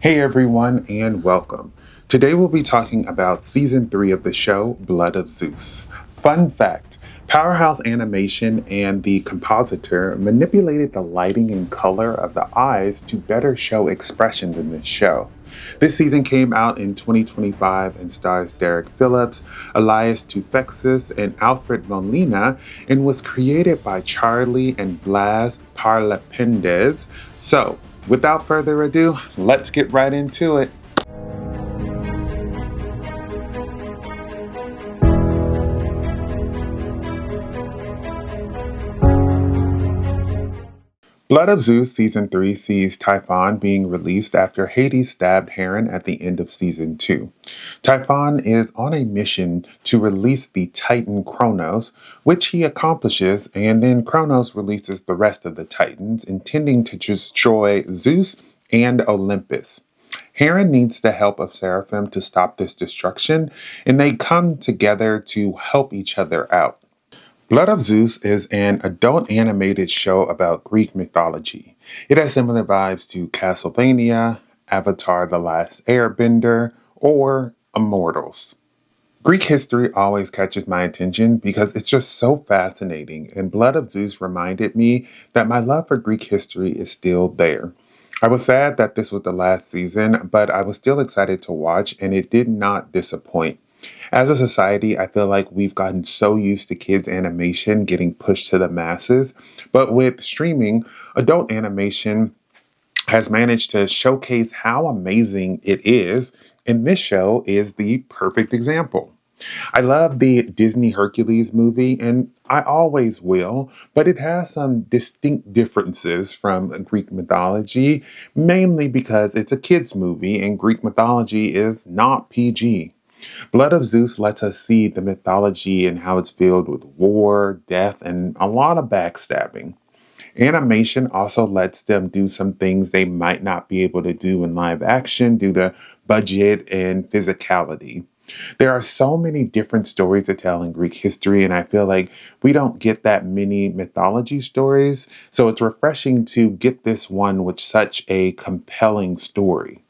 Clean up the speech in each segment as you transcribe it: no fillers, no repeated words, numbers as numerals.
Hey everyone, and welcome. Today we'll be talking about season 3 of the show, Blood of Zeus. Fun fact, Powerhouse Animation and the compositor manipulated the lighting and color of the eyes to better show expressions in this show. This season came out in 2025 and stars Derek Phillips, Elias Toufexis, and Alfred Molina, and was created by Charley and Vlas Parlapanides. So, without further ado, let's get right into it. Blood of Zeus Season 3 sees Typhon being released after Hades stabbed Heron at the end of Season 2. Typhon is on a mission to release the Titan Kronos, which he accomplishes, and then Kronos releases the rest of the Titans, intending to destroy Zeus and Olympus. Heron needs the help of Seraphim to stop this destruction, and they come together to help each other out. Blood of Zeus is an adult animated show about Greek mythology. It has similar vibes to Castlevania, Avatar The Last Airbender, or Immortals. Greek history always catches my attention because it's just so fascinating, and Blood of Zeus reminded me that my love for Greek history is still there. I was sad that this was the last season, but I was still excited to watch, and it did not disappoint. As a society, I feel like we've gotten so used to kids' animation getting pushed to the masses, but with streaming, adult animation has managed to showcase how amazing it is, and this show is the perfect example. I love the Disney Hercules movie, and I always will, but it has some distinct differences from Greek mythology, mainly because it's a kids' movie and Greek mythology is not PG. Blood of Zeus lets us see the mythology and how it's filled with war, death, and a lot of backstabbing. Animation also lets them do some things they might not be able to do in live action due to budget and physicality. There are so many different stories to tell in Greek history, and I feel like we don't get that many mythology stories, so it's refreshing to get this one with such a compelling story.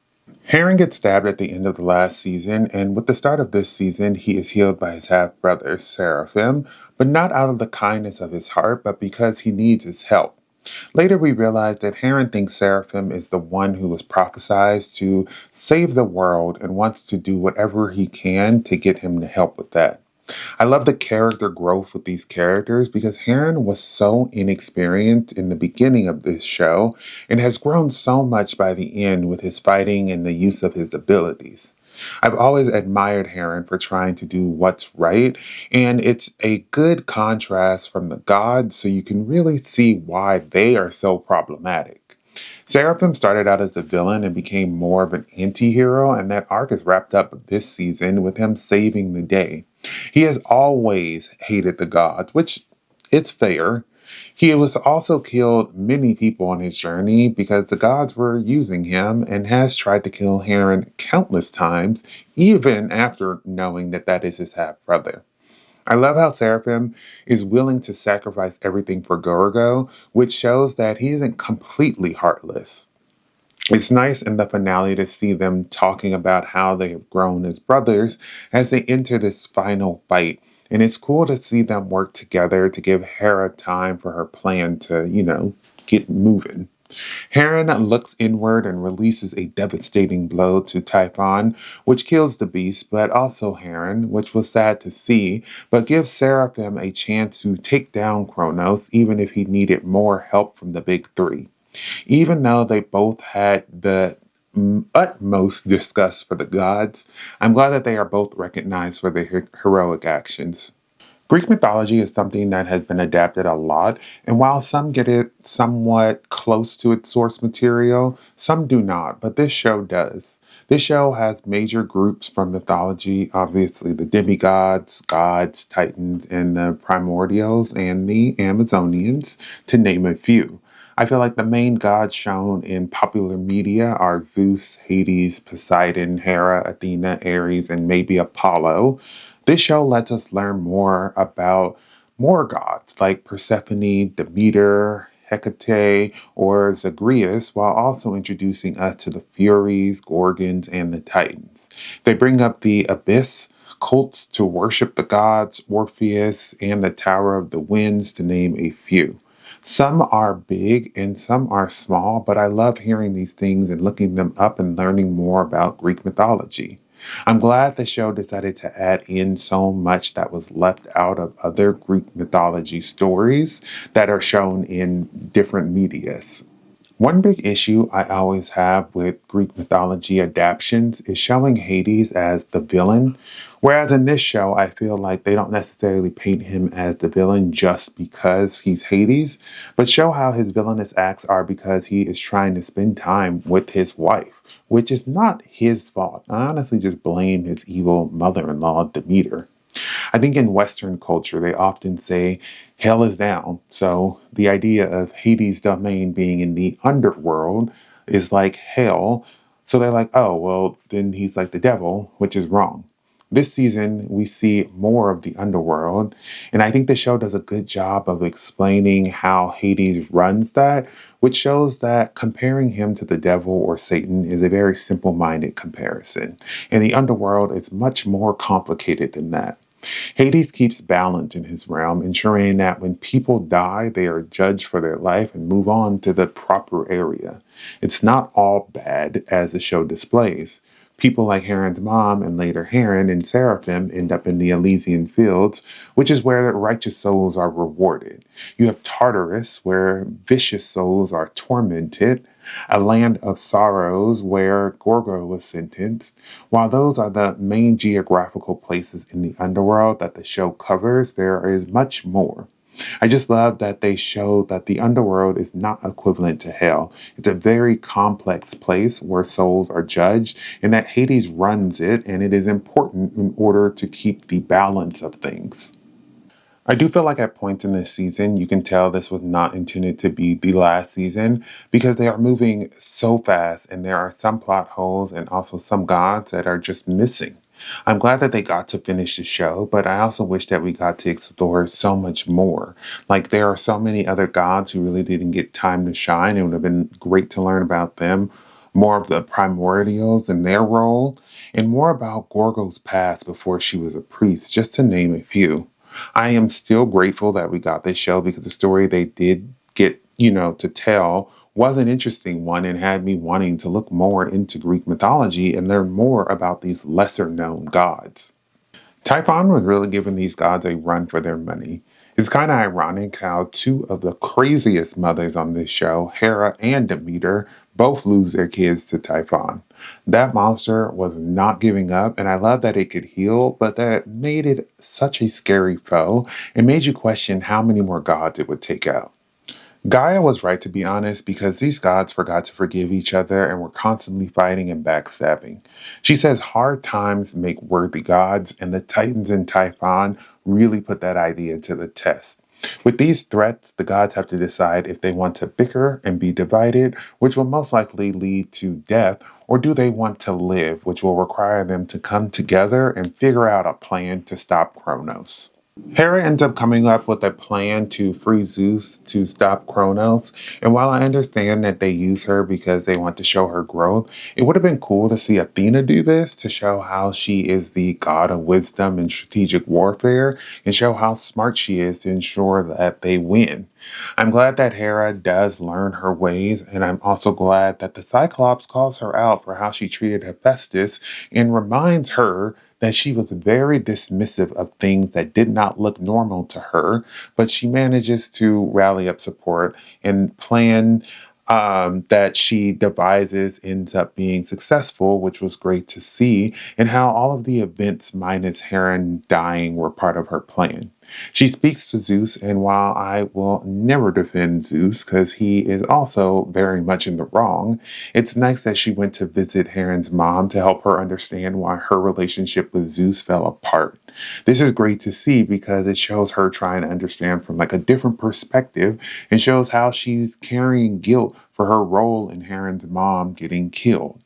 Heron gets stabbed at the end of the last season, and with the start of this season, he is healed by his half brother, Seraphim, but not out of the kindness of his heart, but because he needs his help. Later, we realize that Heron thinks Seraphim is the one who was prophesied to save the world and wants to do whatever he can to get him to help with that. I love the character growth with these characters because Heron was so inexperienced in the beginning of this show and has grown so much by the end with his fighting and the use of his abilities. I've always admired Heron for trying to do what's right, and it's a good contrast from the gods so you can really see why they are so problematic. Seraphim started out as a villain and became more of an anti-hero, and that arc is wrapped up this season with him saving the day. He has always hated the gods, which it's fair. He was also killed many people on his journey because the gods were using him and has tried to kill Heron countless times, even after knowing that that is his half brother. I love how Seraphim is willing to sacrifice everything for Gorgo, which shows that he isn't completely heartless. It's nice in the finale to see them talking about how they have grown as brothers as they enter this final fight. And it's cool to see them work together to give Hera time for her plan to, get moving. Heron looks inward and releases a devastating blow to Typhon, which kills the beast, but also Heron, which was sad to see, but gives Seraphim a chance to take down Kronos, even if he needed more help from the big three. Even though they both had the utmost disgust for the gods, I'm glad that they are both recognized for their heroic actions. Greek mythology is something that has been adapted a lot, and while some get it somewhat close to its source material, some do not, but this show does. This show has major groups from mythology, obviously the demigods, gods, titans, and the primordials, and the Amazonians, to name a few. I feel like the main gods shown in popular media are Zeus, Hades, Poseidon, Hera, Athena, Ares, and maybe Apollo. This show lets us learn more about more gods like Persephone, Demeter, Hecate or Zagreus, while also introducing us to the Furies, Gorgons, and the Titans. They bring up the Abyss, cults to worship the gods, Orpheus, and the Tower of the Winds, to name a few. Some are big and some are small, but I love hearing these things and looking them up and learning more about Greek mythology. I'm glad the show decided to add in so much that was left out of other Greek mythology stories that are shown in different medias. One big issue I always have with Greek mythology adaptations is showing Hades as the villain, whereas in this show, I feel like they don't necessarily paint him as the villain just because he's Hades, but show how his villainous acts are because he is trying to spend time with his wife, which is not his fault. I honestly just blame his evil mother-in-law, Demeter. I think in Western culture, they often say hell is down. So the idea of Hades' domain being in the underworld is like hell. So they're like, oh, well, then he's like the devil, which is wrong. This season, we see more of the underworld, and I think the show does a good job of explaining how Hades runs that, which shows that comparing him to the devil or Satan is a very simple minded comparison. And the underworld is much more complicated than that. Hades keeps balance in his realm, ensuring that when people die, they are judged for their life and move on to the proper area. It's not all bad, as the show displays. People like Heron's mom and later Heron and Seraphim end up in the Elysian fields, which is where righteous souls are rewarded. You have Tartarus, where vicious souls are tormented, a land of sorrows where Gorgo was sentenced. While those are the main geographical places in the underworld that the show covers, there is much more. I just love that they show that the underworld is not equivalent to hell. It's a very complex place where souls are judged, and that Hades runs it, and it is important in order to keep the balance of things. I do feel like at points in this season, you can tell this was not intended to be the last season because they are moving so fast and there are some plot holes and also some gods that are just missing. I'm glad that they got to finish the show, but I also wish that we got to explore so much more. Like, there are so many other gods who really didn't get time to shine. It would have been great to learn about them, more of the primordials and their role, and more about Gorgo's past before she was a priest, just to name a few. I am still grateful that we got this show because the story they did get, to tell was an interesting one and had me wanting to look more into Greek mythology and learn more about these lesser known gods. Typhon was really giving these gods a run for their money. It's kind of ironic how two of the craziest mothers on this show, Hera and Demeter, both lose their kids to Typhon. That monster was not giving up, and I love that it could heal, but that made it such a scary foe and made you question how many more gods it would take out. Gaia was right, to be honest, because these gods forgot to forgive each other and were constantly fighting and backstabbing. She says hard times make worthy gods, and the Titans in Typhon really put that idea to the test. With these threats, the gods have to decide if they want to bicker and be divided, which will most likely lead to death, or do they want to live, which will require them to come together and figure out a plan to stop Kronos. Hera ends up coming up with a plan to free Zeus to stop Kronos, and while I understand that they use her because they want to show her growth, it would have been cool to see Athena do this to show how she is the god of wisdom and strategic warfare, and show how smart she is to ensure that they win. I'm glad that Hera does learn her ways, and I'm also glad that the Cyclops calls her out for how she treated Hephaestus and reminds her that she was very dismissive of things that did not look normal to her, but she manages to rally up support and plan that she devises ends up being successful, which was great to see, and how all of the events minus Heron dying were part of her plan. She speaks to Zeus, and while I will never defend Zeus because he is also very much in the wrong, it's nice that she went to visit Heron's mom to help her understand why her relationship with Zeus fell apart. This is great to see because it shows her trying to understand from like a different perspective and shows how she's carrying guilt for her role in Heron's mom getting killed.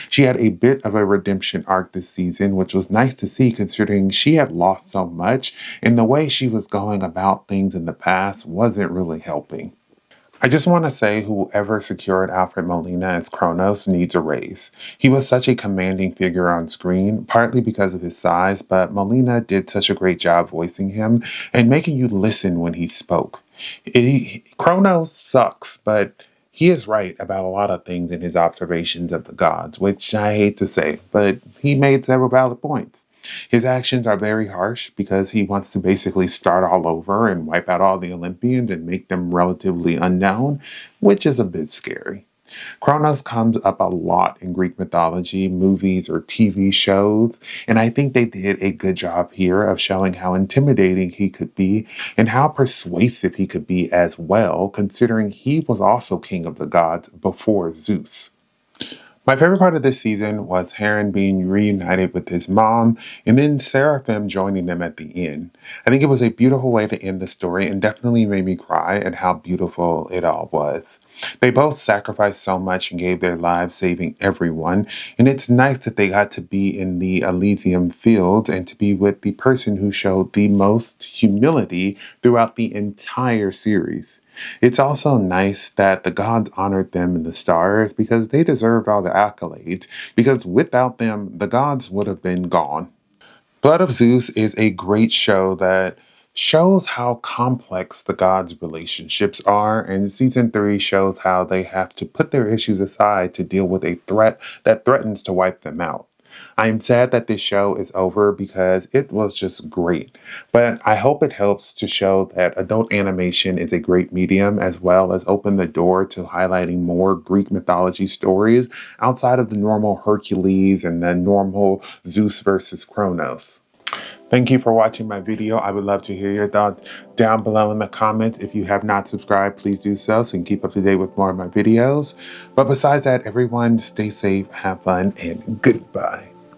She had a bit of a redemption arc this season, which was nice to see considering she had lost so much and the way she was going about things in the past wasn't really helping. I just want to say whoever secured Alfred Molina as Kronos needs a raise. He was such a commanding figure on screen, partly because of his size, but Molina did such a great job voicing him and making you listen when he spoke. Kronos sucks, but he is right about a lot of things in his observations of the gods, which I hate to say, but he made several valid points. His actions are very harsh because he wants to basically start all over and wipe out all the Olympians and make them relatively unknown, which is a bit scary. Kronos comes up a lot in Greek mythology, movies, or TV shows, and I think they did a good job here of showing how intimidating he could be and how persuasive he could be as well, considering he was also king of the gods before Zeus. My favorite part of this season was Heron being reunited with his mom and then Seraphim joining them at the end. I think it was a beautiful way to end the story and definitely made me cry at how beautiful it all was. They both sacrificed so much and gave their lives saving everyone, and it's nice that they got to be in the Elysium field and to be with the person who showed the most humility throughout the entire series. It's also nice that the gods honored them in the stars because they deserved all the accolades, because without them, the gods would have been gone. Blood of Zeus is a great show that shows how complex the gods' relationships are, and season 3 shows how they have to put their issues aside to deal with a threat that threatens to wipe them out. I am sad that this show is over because it was just great, but I hope it helps to show that adult animation is a great medium as well as open the door to highlighting more Greek mythology stories outside of the normal Hercules and the normal Zeus versus Kronos. Thank you for watching my video. I would love to hear your thoughts down below in the comments. If you have not subscribed, please do so you can keep up to date with more of my videos. But besides that, everyone stay safe, have fun, and goodbye.